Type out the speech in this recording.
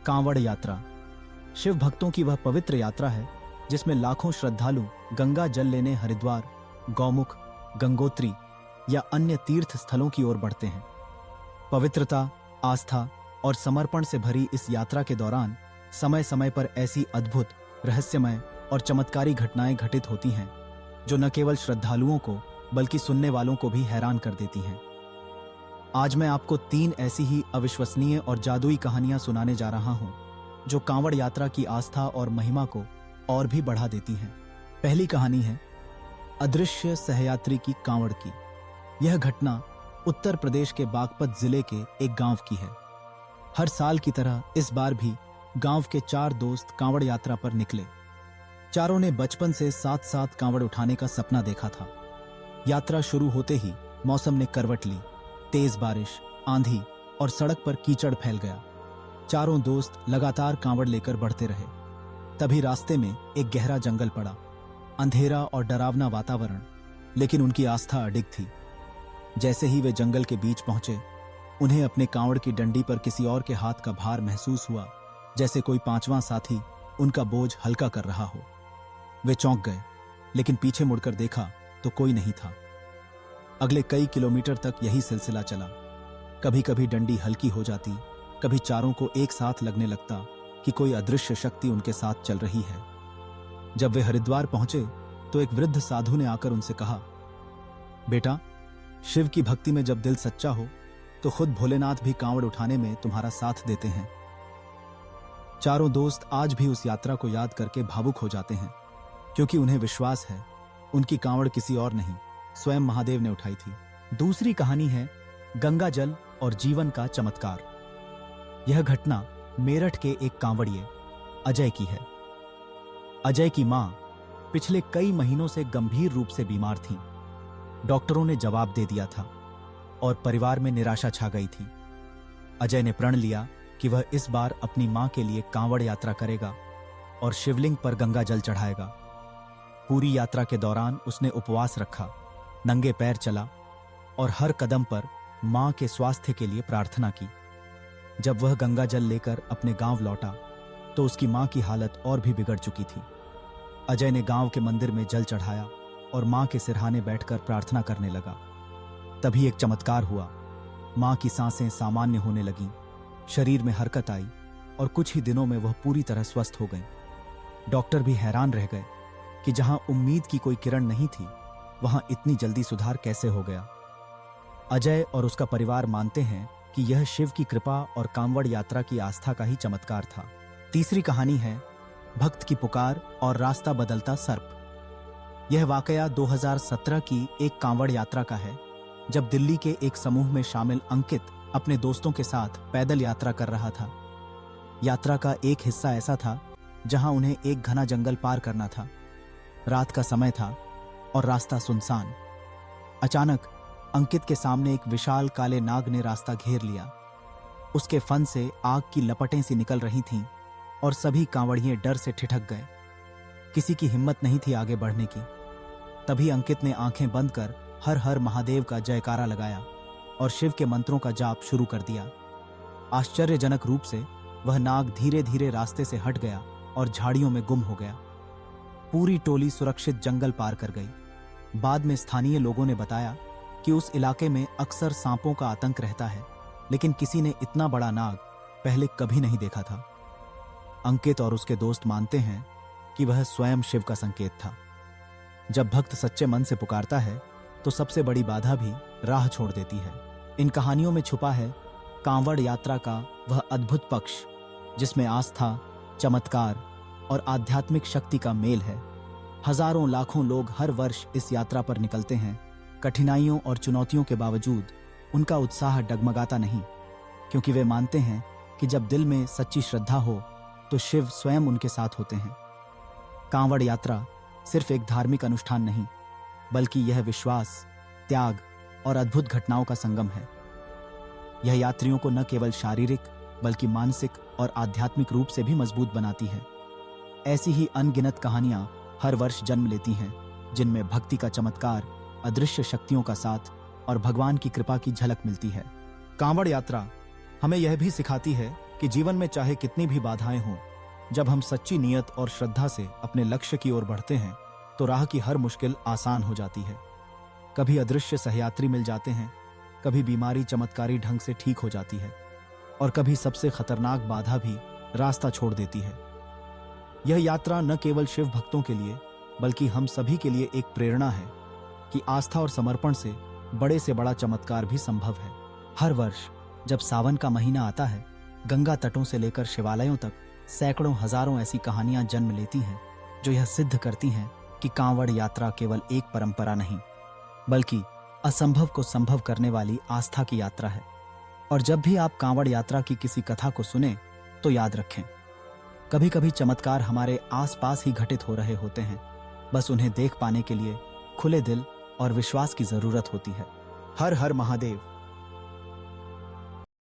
कांवड़ यात्रा शिव भक्तों की वह पवित्र यात्रा है जिसमें लाखों श्रद्धालु गंगा जल लेने हरिद्वार, गौमुख, गंगोत्री या अन्य तीर्थ स्थलों की ओर बढ़ते हैं। पवित्रता, आस्था और समर्पण से भरी इस यात्रा के दौरान समय समय पर ऐसी अद्भुत, रहस्यमय और चमत्कारी घटनाएं घटित होती हैं जो न केवल श्रद्धालुओं को बल्कि सुनने वालों को भी हैरान कर देती हैं। आज मैं आपको 3 ऐसी ही अविश्वसनीय और जादुई कहानियां सुनाने जा रहा हूं जो कांवड़ यात्रा की आस्था और महिमा को और भी बढ़ा देती हैं। पहली कहानी है अदृश्य सहयात्री की कांवड़ की। यह घटना उत्तर प्रदेश के बागपत जिले के एक गांव की है। हर साल की तरह इस बार भी गांव के 4 दोस्त कांवड़ यात्रा पर निकले। चारों ने बचपन से साथ साथ कांवड़ उठाने का सपना देखा था। यात्रा शुरू होते ही मौसम ने करवट ली। तेज बारिश, आंधी और सड़क पर कीचड़ फैल गया। चारों दोस्त लगातार कांवड़ लेकर बढ़ते रहे। तभी रास्ते में एक गहरा जंगल पड़ा। अंधेरा और डरावना वातावरण, लेकिन उनकी आस्था अडिग थी। जैसे ही वे जंगल के बीच पहुंचे, उन्हें अपने कांवड़ की डंडी पर किसी और के हाथ का भार महसूस हुआ, जैसे कोई 5वां साथी उनका बोझ हल्का कर रहा हो। वे चौंक गए, लेकिन पीछे मुड़कर देखा तो कोई नहीं था। अगले कई किलोमीटर तक यही सिलसिला चला। कभी कभी डंडी हल्की हो जाती, कभी चारों को एक साथ लगने लगता कि कोई अदृश्य शक्ति उनके साथ चल रही है। जब वे हरिद्वार पहुंचे तो एक वृद्ध साधु ने आकर उनसे कहा, बेटा, शिव की भक्ति में जब दिल सच्चा हो तो खुद भोलेनाथ भी कांवड़ उठाने में तुम्हारा साथ देते हैं। चारों दोस्त आज भी उस यात्रा को याद करके भावुक हो जाते हैं, क्योंकि उन्हें विश्वास है उनकी कांवड़ किसी और नहीं, स्वयं महादेव ने उठाई थी। दूसरी कहानी है गंगा जल और जीवन का चमत्कार। यह घटना मेरठ के एक कांवड़िए अजय की है। अजय की मां पिछले कई महीनों से गंभीर रूप से बीमार थीं। डॉक्टरों ने जवाब दे दिया था और परिवार में निराशा छा गई थी। अजय ने प्रण लिया कि वह इस बार अपनी मां के लिए कांवड़ यात्रा करेगा और शिवलिंग पर गंगा जल चढ़ाएगा। पूरी यात्रा के दौरान उसने उपवास रखा, नंगे पैर चला और हर कदम पर मां के स्वास्थ्य के लिए प्रार्थना की। जब वह गंगा जल लेकर अपने गांव लौटा तो उसकी मां की हालत और भी बिगड़ चुकी थी। अजय ने गांव के मंदिर में जल चढ़ाया और मां के सिरहाने बैठकर प्रार्थना करने लगा। तभी एक चमत्कार हुआ। मां की सांसें सामान्य होने लगीं, शरीर में हरकत आई और कुछ ही दिनों में वह पूरी तरह स्वस्थ हो गई। डॉक्टर भी हैरान रह गए कि जहां उम्मीद की कोई किरण नहीं थी, वहां इतनी जल्दी सुधार कैसे हो गया। अजय और उसका परिवार मानते हैं कि यह शिव की कृपा और कांवड़ यात्रा की आस्था का ही चमत्कार था। तीसरी कहानी है भक्त की पुकार और रास्ता बदलता सर्प। यह वाकया 2017 की एक कांवड़ यात्रा का है, जब दिल्ली के एक समूह में शामिल अंकित अपने दोस्तों के साथ पैदल यात्रा कर रहा था। यात्रा का एक हिस्सा ऐसा था जहां उन्हें एक घना जंगल पार करना था। रात का समय था और रास्ता सुनसान। अचानक अंकित के सामने एक विशाल काले नाग ने रास्ता घेर लिया। उसके फन से आग की लपटें सी निकल रही थीं और सभी कांवड़िए डर से ठिठक गए। किसी की हिम्मत नहीं थी आगे बढ़ने की। तभी अंकित ने आंखें बंद कर हर हर महादेव का जयकारा लगाया और शिव के मंत्रों का जाप शुरू कर दिया। आश्चर्यजनक रूप से वह नाग धीरे धीरे रास्ते से हट गया और झाड़ियों में गुम हो गया। पूरी टोली सुरक्षित जंगल पार कर गई। बाद में स्थानीय लोगों ने बताया कि उस इलाके में अक्सर सांपों का आतंक रहता है, लेकिन किसी ने इतना बड़ा नाग पहले कभी नहीं देखा था। अंकित और उसके दोस्त मानते हैं कि वह स्वयं शिव का संकेत था। जब भक्त सच्चे मन से पुकारता है तो सबसे बड़ी बाधा भी राह छोड़ देती है। इन कहानियों में छुपा है कांवड़ यात्रा का वह अद्भुत पक्ष, जिसमें आस्था, चमत्कार और आध्यात्मिक शक्ति का मेल है। हजारों लाखों लोग हर वर्ष इस यात्रा पर निकलते हैं। कठिनाइयों और चुनौतियों के बावजूद उनका उत्साह डगमगाता नहीं, क्योंकि वे मानते हैं कि जब दिल में सच्ची श्रद्धा हो तो शिव स्वयं उनके साथ होते हैं। कांवड़ यात्रा सिर्फ एक धार्मिक अनुष्ठान नहीं, बल्कि यह विश्वास, त्याग और अद्भुत घटनाओं का संगम है। यह यात्रियों को न केवल शारीरिक बल्कि मानसिक और आध्यात्मिक रूप से भी मजबूत बनाती है। ऐसी ही अनगिनत कहानियां हर वर्ष जन्म लेती हैं, जिनमें भक्ति का चमत्कार, अदृश्य शक्तियों का साथ और भगवान की कृपा की झलक मिलती है। कांवड़ यात्रा हमें यह भी सिखाती है कि कि जीवन में चाहे कितनी भी बाधाएं हों, जब हम सच्ची नीयत और श्रद्धा से अपने लक्ष्य की ओर बढ़ते हैं तो राह की हर मुश्किल आसान हो जाती है। कभी अदृश्य सहयात्री मिल जाते हैं, कभी बीमारी चमत्कारी ढंग से ठीक हो जाती है और कभी सबसे खतरनाक बाधा भी रास्ता छोड़ देती है। यह यात्रा न केवल शिव भक्तों के लिए बल्कि हम सभी के लिए एक प्रेरणा है कि आस्था और समर्पण से बड़ा चमत्कार भी संभव है। हर वर्ष जब सावन का महीना आता है, गंगा तटों से लेकर शिवालयों तक सैकड़ों हजारों ऐसी कहानियां जन्म लेती हैं जो यह सिद्ध करती हैं कि कांवड़ यात्रा केवल एक परंपरा नहीं बल्कि असंभव को संभव करने वाली आस्था की यात्रा है। और जब भी आप कांवड़ यात्रा की किसी कथा को सुने तो याद रखें, कभी कभी चमत्कार हमारे आसपास ही घटित हो रहे होते हैं, बस उन्हें देख पाने के लिए खुले दिल और विश्वास की जरूरत होती है। हर हर महादेव।